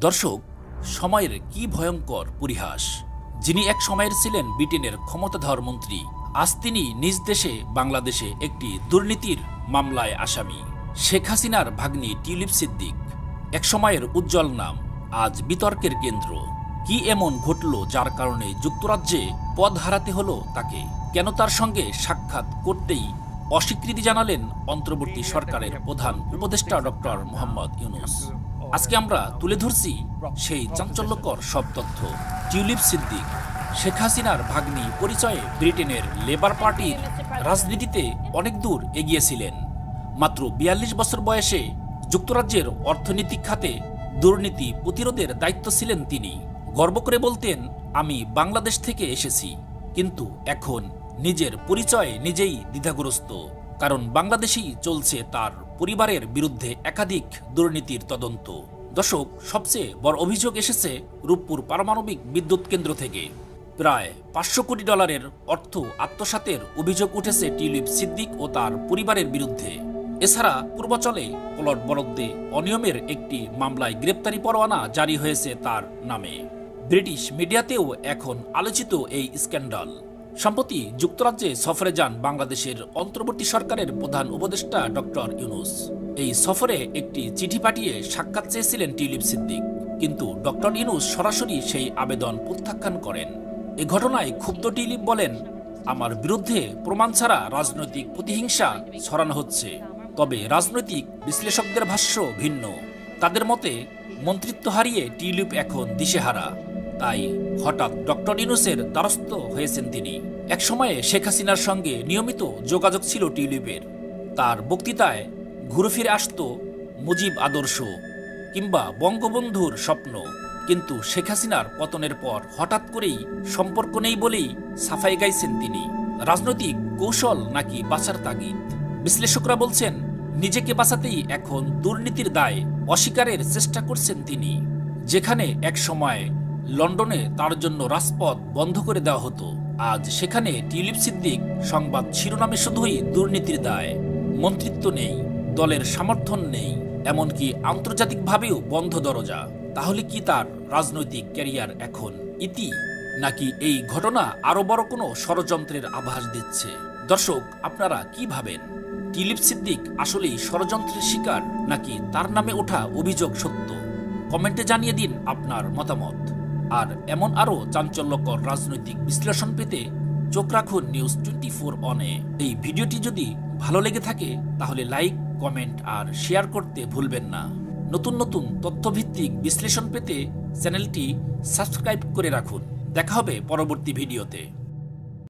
দর্শক, সময়ের কি ভয়ঙ্কর পরিহাস। যিনি এক সময়ের ছিলেন ব্রিটেনের ক্ষমতাধর মন্ত্রী, আজ তিনি নিজ দেশে বাংলাদেশে একটি দুর্নীতির মামলায় আসামি। শেখ হাসিনার ভাগ্নি টিউলিপ সিদ্দিক, এক সময়ের উজ্জ্বল নাম, আজ বিতর্কের কেন্দ্র। কি এমন ঘটল যার কারণে যুক্তরাজ্যে পদ হারাতে হলো তাকে? কেন তার সঙ্গে সাক্ষাৎ করতেই অস্বীকৃতি জানালেন অন্তর্বর্তী সরকারের প্রধান উপদেষ্টা ডক্টর মোহাম্মদ ইউনূস? আজকে আমরা তুলে ধরছি সেই চাঞ্চল্যকর সব তথ্য। টিউলিপ সিদ্দিক শেখ হাসিনার ভাগ্নি পরিচয়ে ব্রিটেনের লেবার পার্টির রাজনীতিতে অনেক দূর এগিয়েছিলেন। মাত্র ৪২ বছর বয়সে যুক্তরাজ্যের অর্থনৈতিক খাতে দুর্নীতি প্রতিরোধের দায়িত্ব ছিলেন তিনি। গর্ব করে বলতেন, আমি বাংলাদেশ থেকে এসেছি, কিন্তু এখন নিজের পরিচয়ে নিজেই দ্বিধাগ্রস্ত, কারণ বাংলাদেশেই চলছে তার পরিবারের বিরুদ্ধে একাধিক দুর্নীতির তদন্ত। দর্শক, সবচেয়ে বড় অভিযোগ এসেছে রূপপুর পারমাণবিক বিদ্যুৎ কেন্দ্র থেকে। প্রায় ৫০০ কোটি ডলারের অর্থ আত্মসাতের অভিযোগ উঠেছে টিউলিপ সিদ্দিক ও তার পরিবারের বিরুদ্ধে। এছাড়া পূর্বাচলে প্লট বরাদ্দে অনিয়মের একটি মামলায় গ্রেপ্তারি পরোয়ানা জারি হয়েছে তার নামে। ব্রিটিশ মিডিয়াতেও এখন আলোচিত এই স্ক্যান্ডাল। সম্প্রতি যুক্তরাজ্যে সফরে যান বাংলাদেশের অন্তর্বর্তী সরকারের প্রধান উপদেষ্টা ডক্টর ইউনূস। এই সফরে একটি চিঠি পাঠিয়ে সাক্ষাৎ চেয়েছিলেন টিউলিপ সিদ্দিক, কিন্তু ডক্টর ইউনূস সরাসরি সেই আবেদন প্রত্যাখ্যান করেন। এ ঘটনায় ক্ষুব্ধ টিউলিপ বলেন, আমার বিরুদ্ধে প্রমাণ ছাড়া রাজনৈতিক প্রতিহিংসা ছড়ানো হচ্ছে। তবে রাজনৈতিক বিশ্লেষকদের ভাষ্য ভিন্ন। তাদের মতে মন্ত্রিত্ব হারিয়ে টিউলিপ এখন দিশেহারা, তাই হঠাৎ ডক্টর ইউনূসের দ্বারস্থ হয়েছেন তিনি। এক সময়ে শেখ হাসিনার সঙ্গে নিয়মিত যোগাযোগ ছিল টিউলিপের। তার বক্তৃতায় ঘুরে ফিরে আসত মুজিব আদর্শ কিংবা বঙ্গবন্ধুর স্বপ্ন। কিন্তু শেখ হাসিনার পতনের পর হঠাৎ করেই সম্পর্ক নেই বলেই সাফাই গাইছেন তিনি। রাজনৈতিক কৌশল নাকি বাঁচার তাগিদ? বিশ্লেষকরা বলছেন, নিজেকে বাঁচাতেই এখন দুর্নীতির দায় অস্বীকারের চেষ্টা করছেন তিনি। যেখানে এক সময় লন্ডনে তার জন্য রাজপথ বন্ধ করে দেওয়া হতো, আজ সেখানে টিউলিপ সিদ্দিক সংবাদ শিরোনামে শুধুই দুর্নীতির দায়। মন্ত্রিত্ব নেই, দলের সমর্থন নেই, এমনকি আন্তর্জাতিকভাবেও বন্ধ দরজা। তাহলে কি তার রাজনৈতিক ক্যারিয়ার এখন ইতি, নাকি এই ঘটনা আরো বড় কোনো ষড়যন্ত্রের আভাস দিচ্ছে? দর্শক, আপনারা কি ভাবেন? টিউলিপ সিদ্দিক আসলেই ষড়যন্ত্রের শিকার, নাকি তার নামে ওঠা অভিযোগ সত্য? কমেন্টে জানিয়ে দিন আপনার মতামত। আর এমন আরো চাঞ্চল্যকর রাজনৈতিক বিশ্লেষণ পেতে চোখ রাখুন নিউজ 24 অনে। এই ভিডিওটি যদি ভালো লেগে থাকে তাহলে লাইক, কমেন্ট আর শেয়ার করতে ভুলবেন না। নতুন নতুন তথ্যভিত্তিক বিশ্লেষণ পেতে চ্যানেলটি সাবস্ক্রাইব করে রাখুন। দেখা হবে পরবর্তী ভিডিওতে।